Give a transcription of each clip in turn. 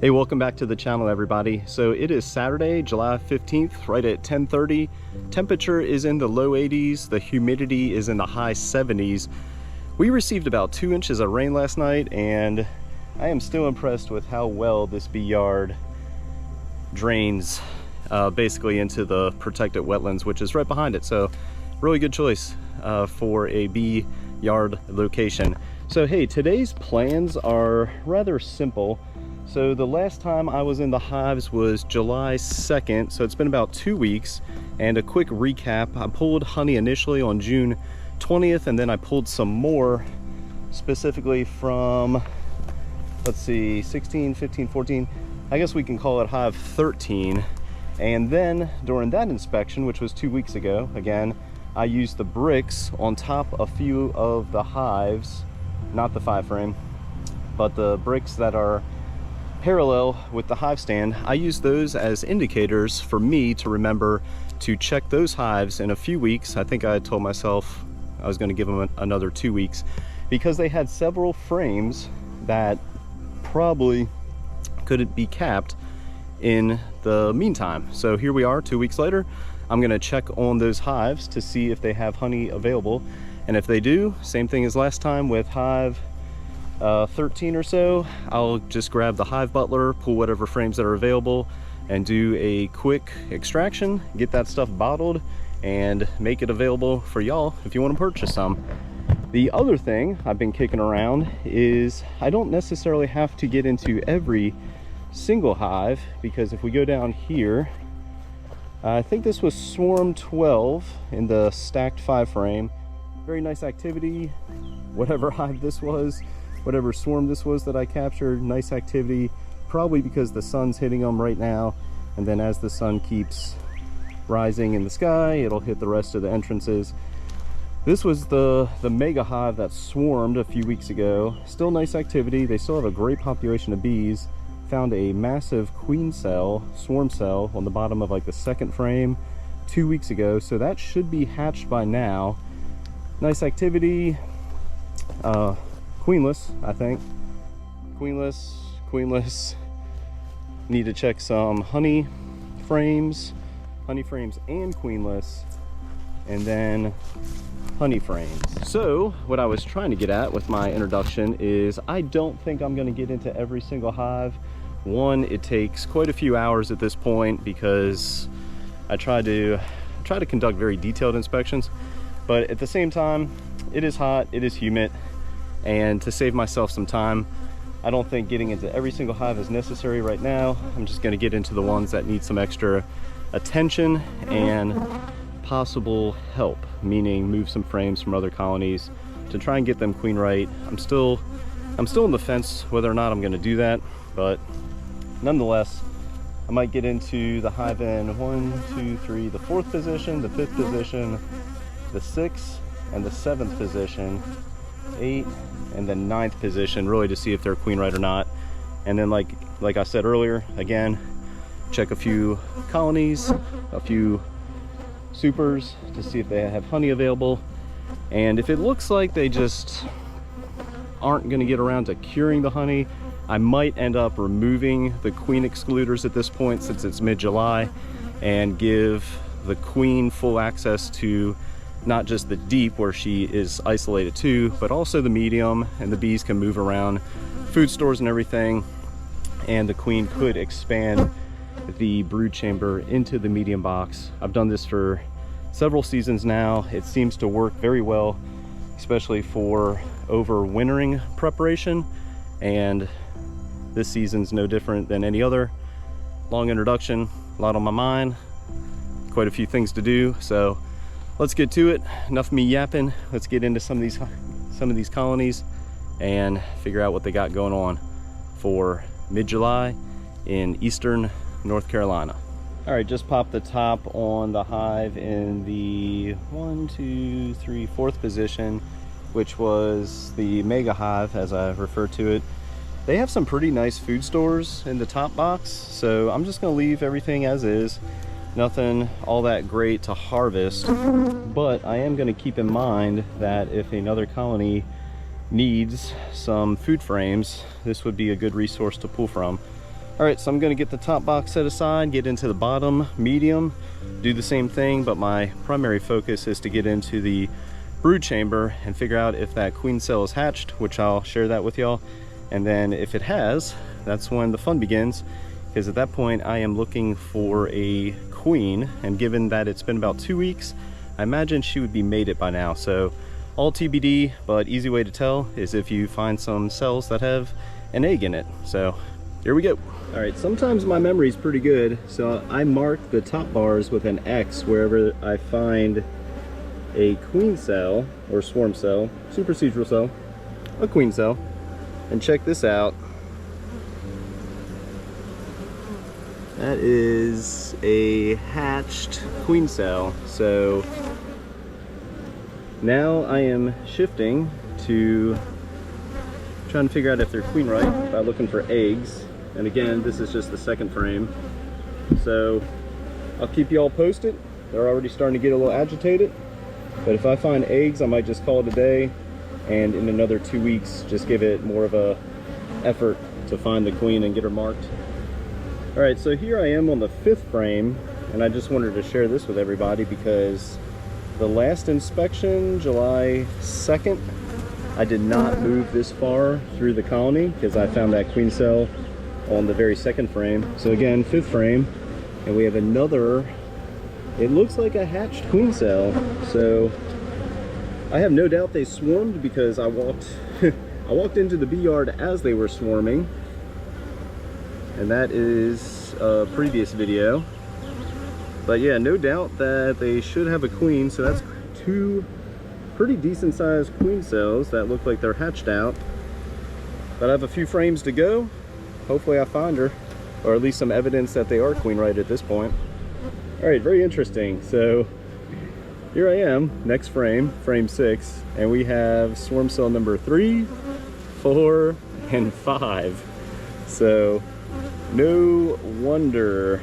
Hey, welcome back to the channel, everybody. So it is Saturday, July 15th, right at 10:30. Temperature is in the low 80s. The humidity is in the high 70s. We received about 2 inches of rain last night, and I am still impressed with how well this bee yard drains basically into the protected wetlands, which is right behind it. So really good choice for a bee yard location. So hey, today's plans are rather simple. So the last time I was in the hives was July 2nd, so it's been about 2 weeks. And a quick recap, I pulled honey initially on June 20th, and then I pulled some more specifically from, let's see, 16, 15, 14, I guess we can call it hive 13. And then during that inspection, which was 2 weeks ago, again, I used the bricks on top of a few of the hives, not the 5-frame, but the bricks that are parallel with the hive stand. I use those as indicators for me to remember to check those hives in a few weeks. I think I told myself I was going to give them another 2 weeks, because they had several frames that probably couldn't be capped in the meantime. So here we are 2 weeks later. I'm going to check on those hives to see if they have honey available, and if they do, same thing as last time with hive 13 or so, I'll just grab the hive butler, pull whatever frames that are available, and do a quick extraction, get that stuff bottled, and make it available for y'all if you want to purchase some. The other thing I've been kicking around is I don't necessarily have to get into every single hive, because if we go down here, I think this was swarm 12 in the stacked 5-frame. Very nice activity, whatever hive this was, whatever swarm this was that I captured, nice activity, probably because the sun's hitting them right now, and then as the sun keeps rising in the sky, it'll hit the rest of the entrances. This was the mega hive that swarmed a few weeks ago. Still nice activity, they still have a great population of bees. Found a massive queen cell, swarm cell, on the bottom of like the 2nd frame 2 weeks ago, so that should be hatched by now. Nice activity. Queenless, I think. Queenless. Need to check some honey frames and queenless, and then honey frames. So what I was trying to get at with my introduction is I don't think I'm going to get into every single hive. One, it takes quite a few hours at this point, because I try to conduct very detailed inspections, but at the same time, it is hot, it is humid, and to save myself some time, I don't think getting into every single hive is necessary right now. I'm just going to get into the ones that need some extra attention and possible help, meaning move some frames from other colonies to try and get them queen right. I'm still on the fence whether or not I'm going to do that, but nonetheless, I might get into the hive in the 4th position, the 5th position, the 6th and the 7th position, 8 and the 9th position, really to see if they're queen right or not. And then like I said earlier, again, check a few colonies, a few supers, to see if they have honey available. And if it looks like they just aren't going to get around to curing the honey, I might end up removing the queen excluders at this point, since it's mid-July, and give the queen full access to not just the deep where she is isolated to, but also the medium, and the bees can move around food stores and everything, and the queen could expand the brood chamber into the medium box. I've done this for several seasons now. It seems to work very well, especially for overwintering preparation, and this season's no different than any other. Long introduction, a lot on my mind, quite a few things to do, so let's get to it. Enough of me yapping. Let's get into some of these colonies and figure out what they got going on for mid-July in eastern North Carolina. All right, just popped the top on the hive in the 4th position, which was the mega hive, as I refer to it. They have some pretty nice food stores in the top box, so I'm just gonna leave everything as is. Nothing all that great to harvest, but I am going to keep in mind that if another colony needs some food frames, this would be a good resource to pull from. All right, so I'm gonna get the top box set aside, get into the bottom medium, do the same thing, but my primary focus is to get into the brood chamber and figure out if that queen cell is hatched, which I'll share that with y'all. And then if it has, that's when the fun begins, because at that point I am looking for a queen, and given that it's been about 2 weeks, I imagine she would be mated by now. So all TBD, but easy way to tell is if you find some cells that have an egg in it. So here we go. All right, sometimes my memory is pretty good, so I mark the top bars with an X wherever I find a queen cell or swarm cell, supersedure cell, a queen cell. And check this out. That is a hatched queen cell. So now I am shifting to trying to figure out if they're queen right by looking for eggs. And again, this is just the second frame. So I'll keep you all posted. They're already starting to get a little agitated. But if I find eggs, I might just call it a day. And in another 2 weeks, just give it more of a effort to find the queen and get her marked. All right, so here I am on the 5th frame. And I just wanted to share this with everybody because the last inspection, July 2nd, I did not move this far through the colony because I found that queen cell on the very 2nd frame. So again, 5th frame, and we have another, it looks like a hatched queen cell. So I have no doubt they swarmed because I walked I walked into the bee yard as they were swarming, and that is a previous video. But yeah, no doubt that they should have a queen. So that's 2 pretty decent sized queen cells that look like they're hatched out. But I have a few frames to go. Hopefully I find her, or at least some evidence that they are queen right at this point. All right, very interesting. So here I am, next frame, frame 6, and we have swarm cell number 3, 4, and 5. So no wonder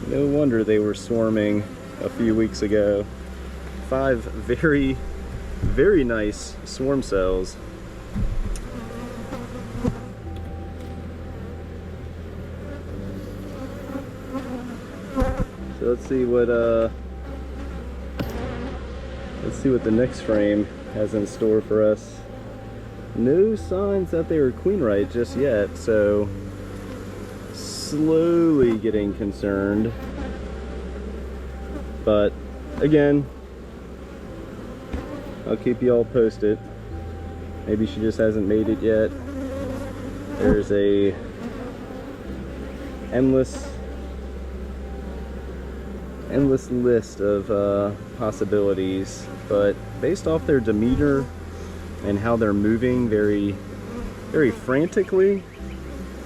they were swarming a few weeks ago. 5 very, very nice swarm cells. So let's see what the next frame has in store for us. No signs that they were queen right just yet, so slowly getting concerned. But again, I'll keep you all posted. Maybe she just hasn't made it yet. There's a endless list of possibilities, but based off their demeanor and how they're moving very, very frantically,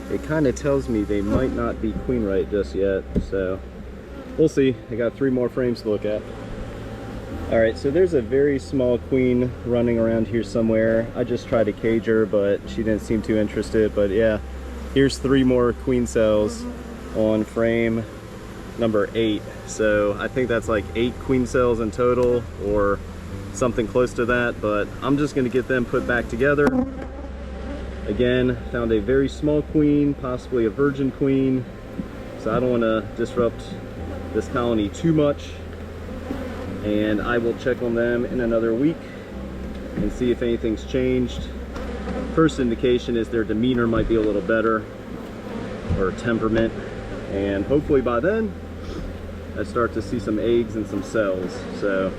it kind of tells me they might not be queen right just yet. So we'll see. I got 3 more frames to look at. All right, so there's a very small queen running around here somewhere. I just tried to cage her, but she didn't seem too interested. But yeah, here's 3 more queen cells on frame number 8. So I think that's like 8 queen cells in total, or something close to that, but I'm just going to get them put back together. Again, found a very small queen, possibly a virgin queen, so I don't want to disrupt this colony too much. And I will check on them in another week and see if anything's changed. First indication is their demeanor might be a little better, or temperament, and hopefully by then I start to see some eggs and some cells. So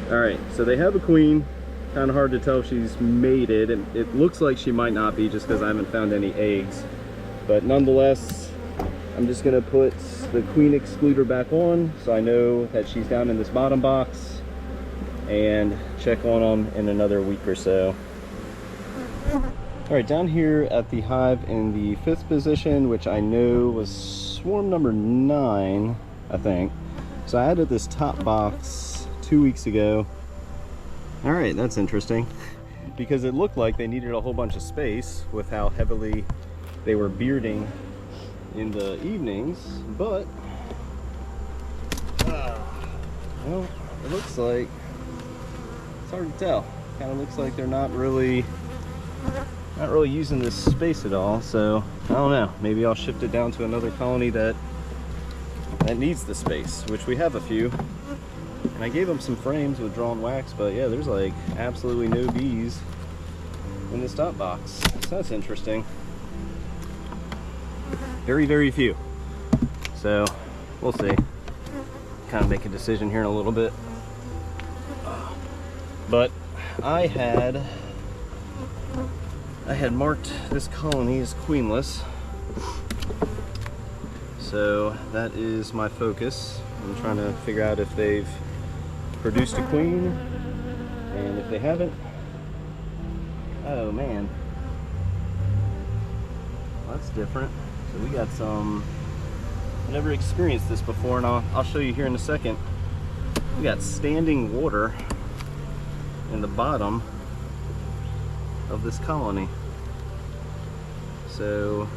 all right, so they have a queen. Kind of hard to tell if she's mated, and it looks like she might not be just because I haven't found any eggs. But nonetheless, I'm just gonna put the queen excluder back on so I know that she's down in this bottom box, and check on them in another week or so. All right, down here at the hive in the 5th position, which I know was swarm number 9, I think. So I added this top box 2 weeks ago. All right, that's interesting because it looked like they needed a whole bunch of space with how heavily they were bearding in the evenings, but well, it looks like it's hard to tell. kind of looks like they're not really using this space at all. So I don't know, maybe I'll shift it down to another colony that needs the space, which we have a few. And I gave them some frames with drawn wax, but yeah, there's like absolutely no bees in this top box. So that's interesting. Very, very few. So we'll see. Kind of make a decision here in a little bit. But I had marked this colony as queenless. So that is my focus. I'm trying to figure out if they've produced a queen, and if they haven't, oh man, well, that's different. So we got some, I've never experienced this before, and I'll show you here in a second. We got standing water in the bottom of this colony. So,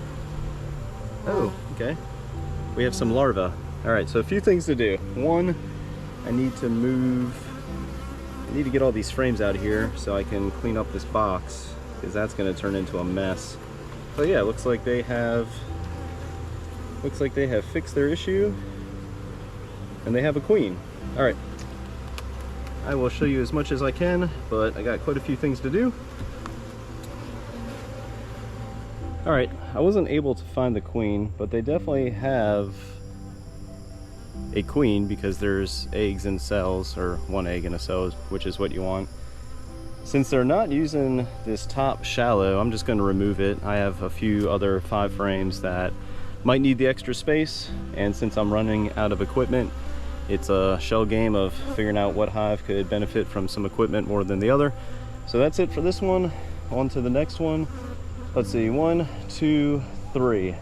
oh, okay. We have some larvae. All right, so a few things to do. One, I need to get all these frames out of here so I can clean up this box, because that's going to turn into a mess. So yeah, looks like they have fixed their issue, and they have a queen. All right, I will show you as much as I can, but I got quite a few things to do. All right, I wasn't able to find the queen, but they definitely have a queen, because there's eggs in cells, or one egg in a cell, which is what you want. Since they're not using this top shallow, I'm just going to remove it. I have a few other 5 frames that might need the extra space, and since I'm running out of equipment, it's a shell game of figuring out what hive could benefit from some equipment more than the other. So that's it for this one. On to the next one. Let's see, 1, 2, 3.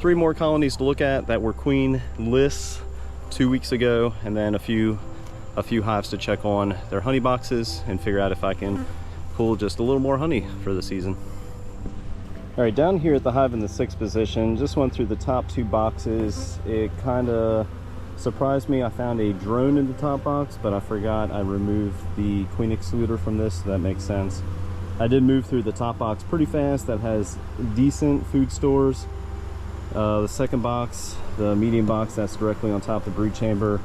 3 more colonies to look at that were queenless 2 weeks ago, and then a few hives to check on their honey boxes and figure out if I can pull just a little more honey for the season. All right, down here at the hive in the 6th position, just went through the top 2 boxes. It kind of surprised me. I found a drone in the top box, but I forgot I removed the queen excluder from this, so that makes sense. I did move through the top box pretty fast. That has decent food stores. The second box, the medium box, that's directly on top of the brood chamber.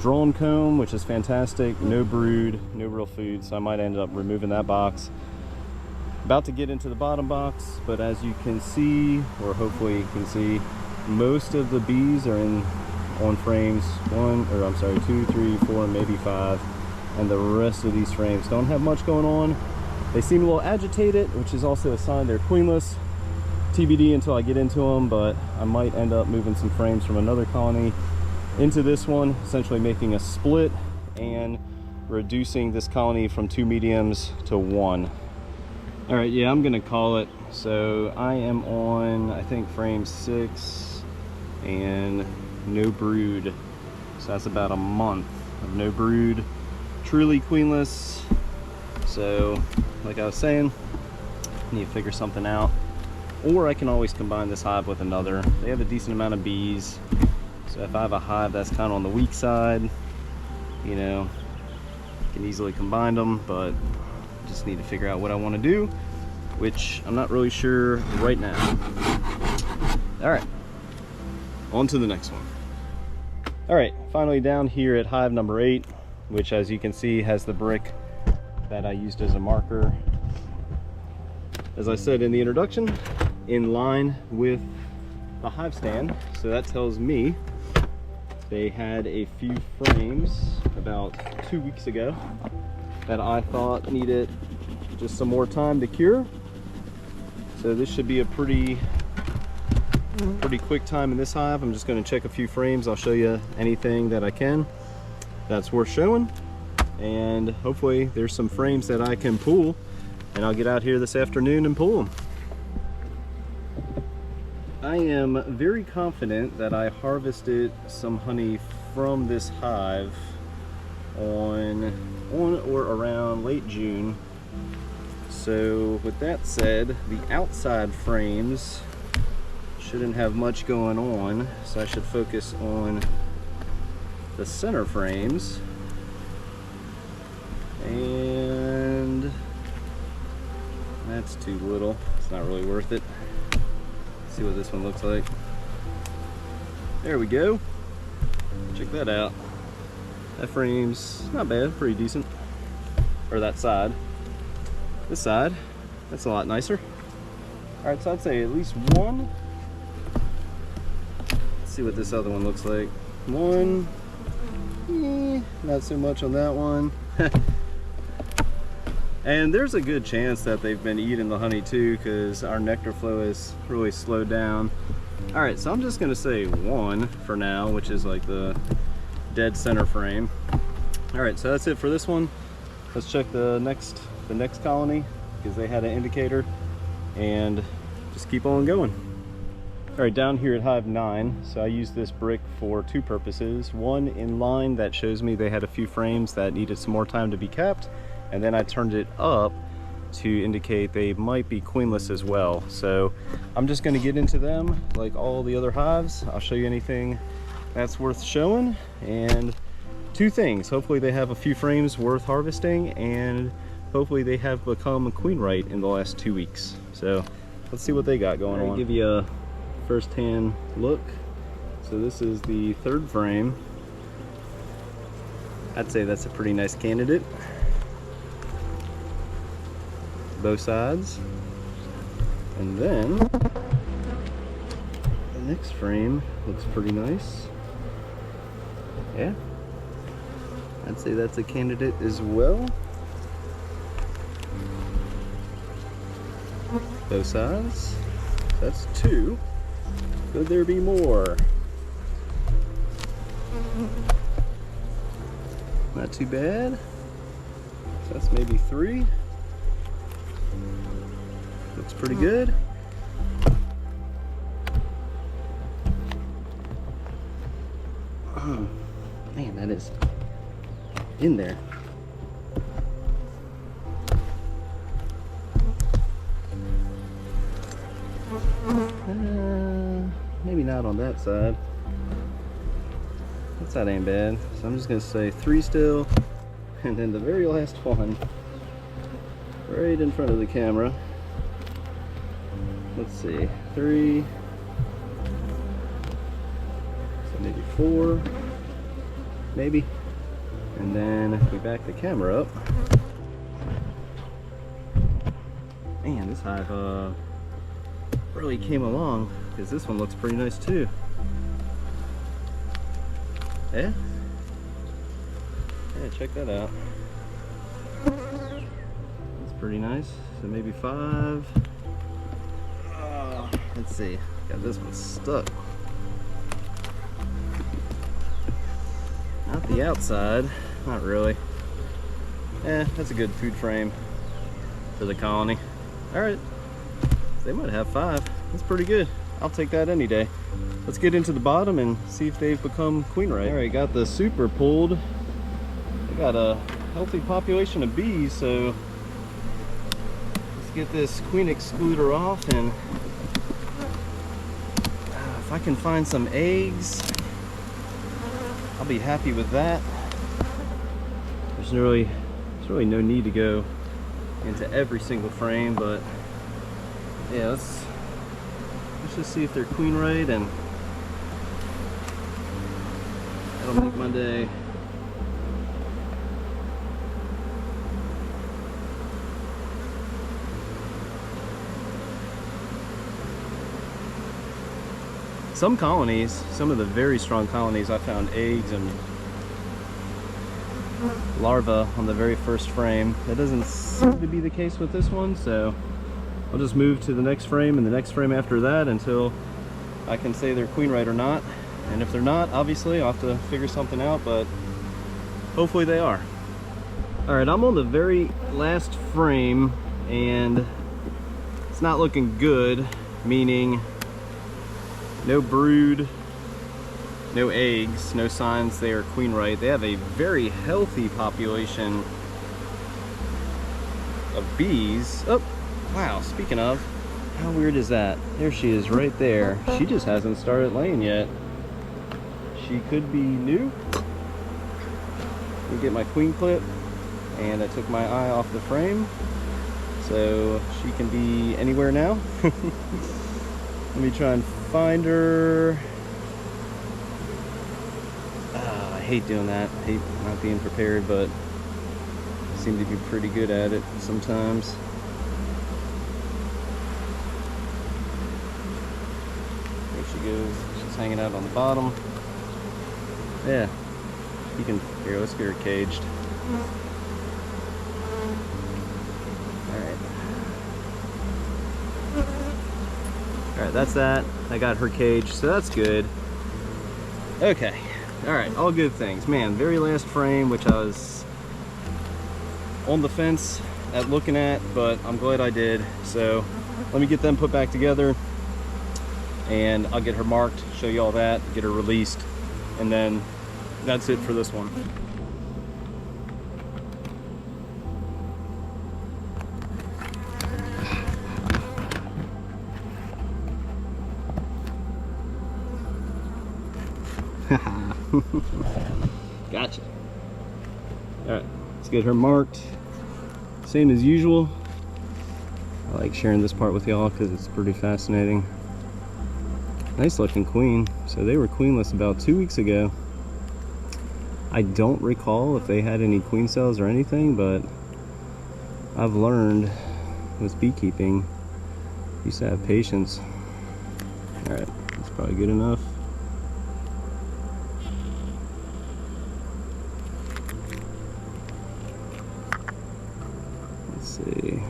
Drawn comb, which is fantastic. No brood, no real food, so I might end up removing that box. About to get into the bottom box, but as you can see, or hopefully you can see, most of the bees are on frames 2, 3, 4, maybe 5, and the rest of these frames don't have much going on. They seem a little agitated, which is also a sign they're queenless. TBD until I get into them, but I might end up moving some frames from another colony into this one, essentially making a split and reducing this colony from 2 mediums to 1. All right, yeah, I'm gonna call it. So I am on, I think, frame 6 and no brood. So that's about a month of no brood, truly queenless. So like I was saying, I need to figure something out. Or I can always combine this hive with another. They have a decent amount of bees. So if I have a hive that's kind of on the weak side, you know, I can easily combine them, but just need to figure out what I want to do, which I'm not really sure right now. All right, on to the next one. All right, finally down here at hive number 8, which as you can see has the brick that I used as a marker. As I said in the introduction, in line with the hive stand. So that tells me they had a few frames about 2 weeks ago that I thought needed just some more time to cure. So this should be a pretty quick time in this hive. I'm just going to check a few frames. I'll show you anything that I can that's worth showing, and hopefully there's some frames that I can pull, and I'll get out here this afternoon and pull them. I am very confident that I harvested some honey from this hive on or around late June. So with that said, the outside frames shouldn't have much going on, so I should focus on the center frames. And That's too little. It's not really worth it. Let's see what this one looks like. There we go. Check that out. That frame's not bad, pretty decent. Or that side. This side, that's a lot nicer. All right, so I'd say at least one. Let's see what this other one looks like. One, not so much on that one. And there's a good chance that they've been eating the honey too, because our nectar flow has really slowed down. All right, so I'm just gonna say one for now, which is like the dead center frame. All right, so that's it for this one. Let's check the next colony, because they had an indicator, and just keep on going. All right, down here at hive 9, so I use this brick for two purposes. One, in line, that shows me they had a few frames that needed some more time to be capped, and then I turned it up to indicate they might be queenless as well. So I'm just going to get into them like all the other hives. I'll show you anything that's worth showing, and two things: hopefully they have a few frames worth harvesting, and hopefully they have become a queen right in the last 2 weeks. So let's see what they got going on. I'll give you a first-hand look. So this is the third frame. I'd say that's a pretty nice candidate. Both sides. And then the next frame looks pretty nice. Yeah, I'd say that's a candidate as well. Both sides. That's two. Could there be more? Not too bad. So that's maybe three. Looks pretty good. Oh, man, that is in there. Maybe not on that side. That side ain't bad. So I'm just gonna say three still, and then the very last one, right in front of the camera. Let's see, three, so maybe four, maybe. And then if we back the camera up, man, this hive really came along, because this one looks pretty nice too. Yeah, check that out. That's pretty nice. So maybe five. Let's see, got this one stuck. Not the outside, not really. That's a good food frame for the colony. All right, they might have five. That's pretty good. I'll take that any day. Let's get into the bottom and see if they've become queen right. All right, got the super pulled. They got a healthy population of bees, so let's get this queen excluder off, and if I can find some eggs, I'll be happy with that. There's really no need to go into every single frame, but yeah, let's just see if they're queen right, and that'll make my day. Some colonies, some of the very strong colonies, I found eggs and larvae on the very first frame. That doesn't seem to be the case with this one, so I'll just move to the next frame and the next frame after that until I can say they're queen right or not. And if they're not, obviously I'll have to figure something out, but hopefully they are. All right, I'm on the very last frame, and it's not looking good, meaning no brood, no eggs, no signs they are queen right. They have a very healthy population of bees. Oh, wow, speaking of, how weird is that? There she is right there. She just hasn't started laying yet. She could be new. Let me get my queen clip, and I took my eye off the frame. So she can be anywhere now. Let me try and find her. I hate doing that. I hate not being prepared, but I seem to be pretty good at it sometimes. There she goes. She's hanging out on the bottom. Yeah. You can, here, let's get her caged. Alright, that's that. I got her caged, so that's good. Okay. Alright, all good things. Man, very last frame, which I was on the fence at looking at, but I'm glad I did. So let me get them put back together, and I'll get her marked, show you all that, get her released, and then that's it for this one. Gotcha. Alright, let's get her marked. Same as usual. I like sharing this part with y'all because it's pretty fascinating. Nice looking queen. So they were queenless about 2 weeks ago. I don't recall if they had any queen cells or anything, but I've learned with beekeeping, you used to have patience. Alright, that's probably good enough. Let's see.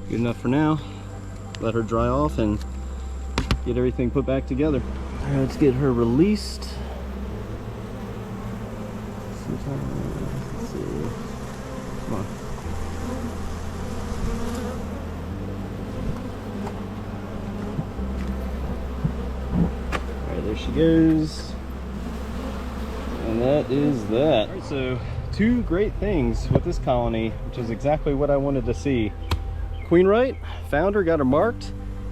Good enough for now. Let her dry off and get everything put back together. All right, let's get her released. Let's see. Come on. All right, there she goes. And that is that. All right, so two great things with this colony, which is exactly what I wanted to see. Queen right, found her, got her marked,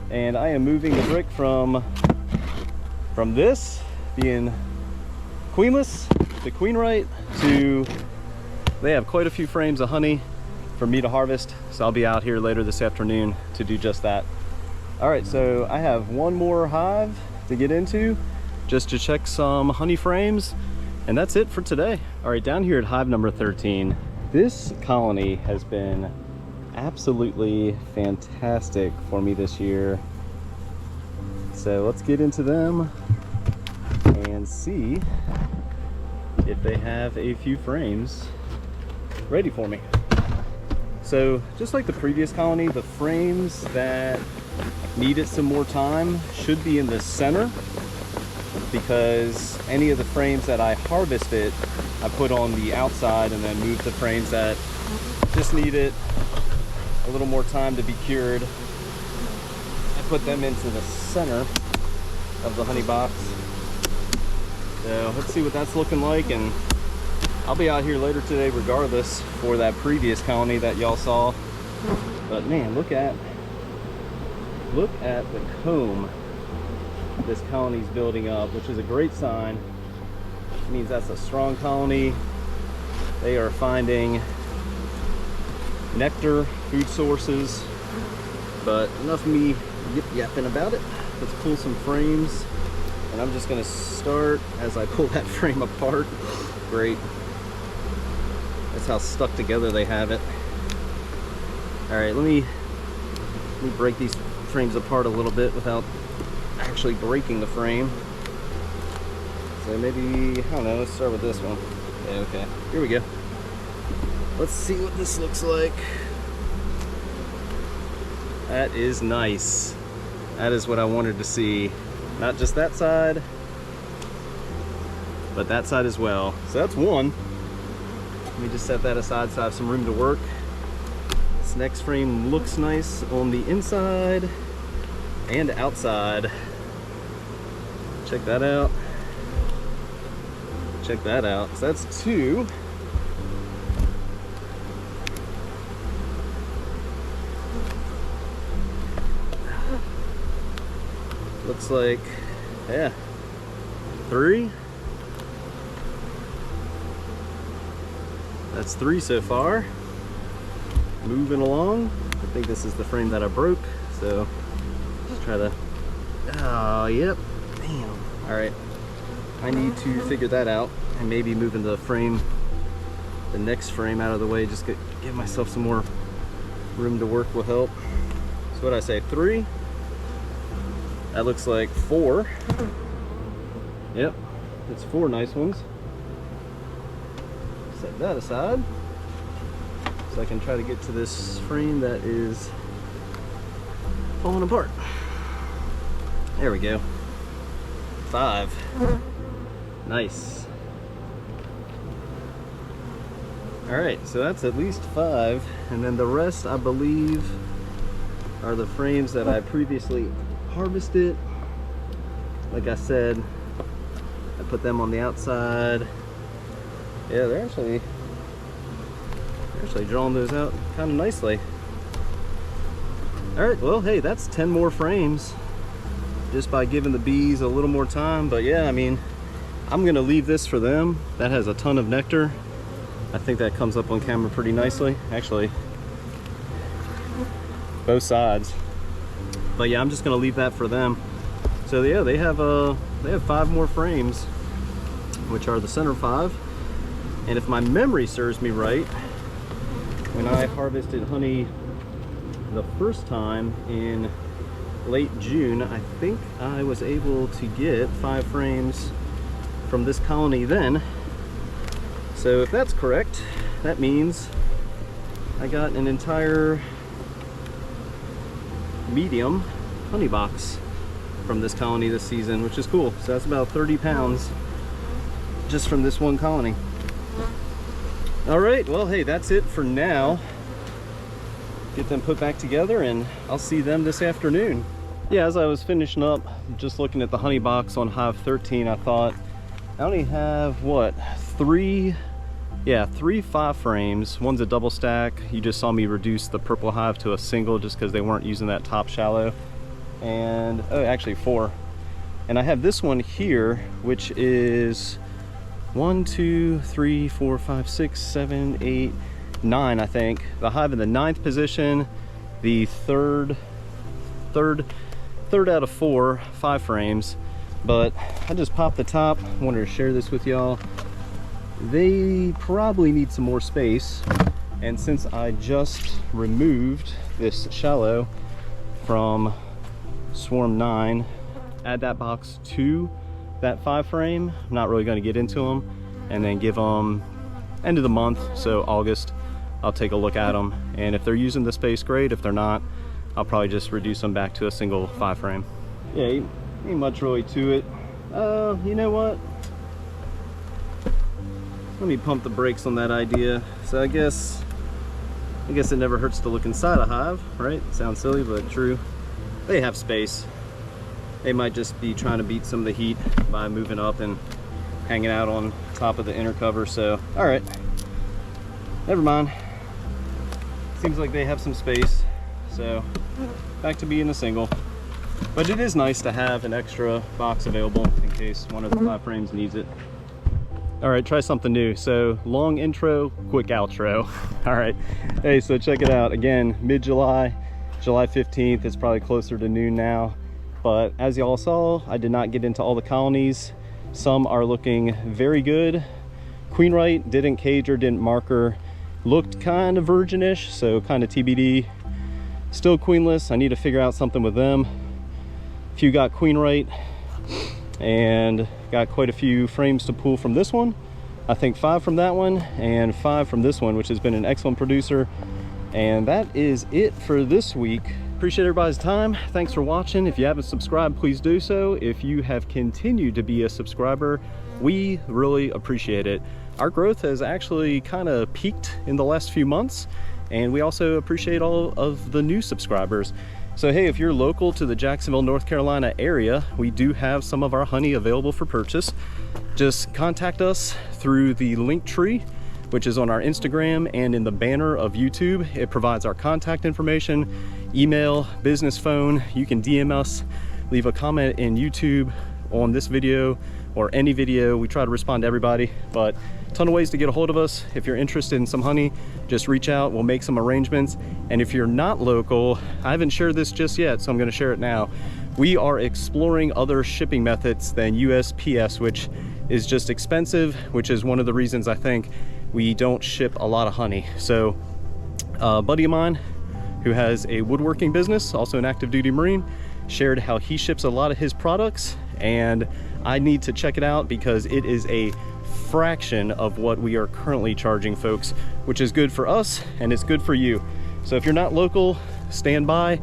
and I am moving the brick from this being queenless to queen right to, they have quite a few frames of honey for me to harvest, so I'll be out here later this afternoon to do just that. All right, so I have one more hive to get into just to check some honey frames, and that's it for today. All right, down here at hive number 13, this colony has been absolutely fantastic for me this year. So let's get into them and see if they have a few frames ready for me. So just like the previous colony, the frames that needed some more time should be in the center, because any of the frames that I harvested, I put on the outside and then moved the frames that just needed a little more time to be cured. I put them into the center of the honey box. So let's see what that's looking like, and I'll be out here later today regardless for that previous colony that y'all saw. But man, look at the comb this colony's building up, which is a great sign. It means that's a strong colony. They are finding nectar, food sources. But enough of me yip-yapping about it. Let's pull some frames, and I'm just gonna start as I pull that frame apart. Great. That's how stuck together they have it. All right, let me break these frames apart a little bit without actually breaking the frame. So maybe, I don't know, let's start with this one. Yeah, okay, here we go. Let's see what this looks like. That is nice. That is what I wanted to see. Not just that side, but that side as well. So that's one. Let me just set that aside so I have some room to work. This next frame looks nice on the inside and outside. Check that out. Check that out. So that's two. looks like, yeah, 3. That's 3 so far. Moving along. I think this is the frame that I broke, so just try to, oh, yep, damn. All right, I need to figure that out, and maybe moving the frame, the next frame out of the way, just give myself some more room to work will help. So what I say, 3? That looks like 4. Yep, it's 4 nice ones. Set that aside so I can try to get to this frame that is falling apart. There we go. 5. Nice. All right, so that's at least 5, and then the rest, I believe, are the frames that I previously harvested. Like I said, I put them on the outside. Yeah, they're actually drawing those out kind of nicely. All right, well, hey, that's 10 more frames just by giving the bees a little more time. But yeah, I mean, I'm gonna leave this for them. That has a ton of nectar. I think that comes up on camera pretty nicely, actually, both sides. But yeah, I'm just gonna leave that for them. So yeah, they have 5 more frames, which are the center 5. And if my memory serves me right, when I harvested honey the first time in late June, I think I was able to get 5 frames from this colony then. So if that's correct, that means I got an entire medium honey box from this colony this season, which is cool. So that's about 30 pounds just from this one colony. All right, well, hey, that's it for now. Get them put back together and I'll see them this afternoon. Yeah, as I was finishing up, just looking at the honey box on hive 13, I thought I only have, what, 3 5 frames. One's a double stack. You just saw me reduce the purple hive to a single just because they weren't using that top shallow. And, oh, actually 4. And I have this one here, which is 1, 2, 3, 4, 5, 6, 7, 8, 9, I think. The hive in the 9th position, the third out of 4, 5 frames. But I just popped the top. I wanted to share this with y'all. They probably need some more space, and since I just removed this shallow from swarm 9, add that box to that 5 frame. I'm not really going to get into them, and then give them end of the month, so August, I'll take a look at them, and if they're using the space, great. If they're not, I'll probably just reduce them back to a single 5 frame. Yeah, ain't much really to it. You know what? Let me pump the brakes on that idea. So I guess it never hurts to look inside a hive, right? Sounds silly, but true. They have space. They might just be trying to beat some of the heat by moving up and hanging out on top of the inner cover. So, all right, never mind. Seems like they have some space. So back to being a single. But it is nice to have an extra box available in case one of the 5 frames needs it. All right, try something new. So long intro, quick outro. All right, hey, so check it out. Again, mid-July, July 15th. It's probably closer to noon now. But as y'all saw, I did not get into all the colonies. Some are looking very good. Queenright didn't cage or didn't marker. Looked kind of virginish, so kind of TBD. Still queenless. I need to figure out something with them. A few got Queenright, and got quite a few frames to pull from this one. I think 5 from that one and 5 from this one, which has been an excellent producer. And that is it for this week. Appreciate everybody's time. Thanks for watching. If you haven't subscribed, please do so. If you have continued to be a subscriber, we really appreciate it. Our growth has actually kind of peaked in the last few months, and we also appreciate all of the new subscribers. So hey, if you're local to the Jacksonville, North Carolina area, we do have some of our honey available for purchase. Just contact us through the link tree, which is on our Instagram and in the banner of YouTube. It provides our contact information, email, business phone. You can DM us leave a comment in YouTube on this video or any video. We try to respond to everybody, but a ton of ways to get a hold of us. If you're interested in some honey, just reach out, we'll make some arrangements. And if you're not local, I haven't shared this just yet, so I'm going to share it now. We are exploring other shipping methods than USPS, which is just expensive, which is one of the reasons I think we don't ship a lot of honey. So a buddy of mine who has a woodworking business, also an active duty Marine, shared how he ships a lot of his products, and I need to check it out because it is a fraction of what we are currently charging folks, which is good for us and it's good for you. So if you're not local, stand by.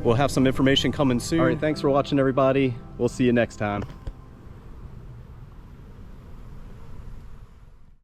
We'll have some information coming soon. All right, thanks for watching, everybody. We'll see you next time.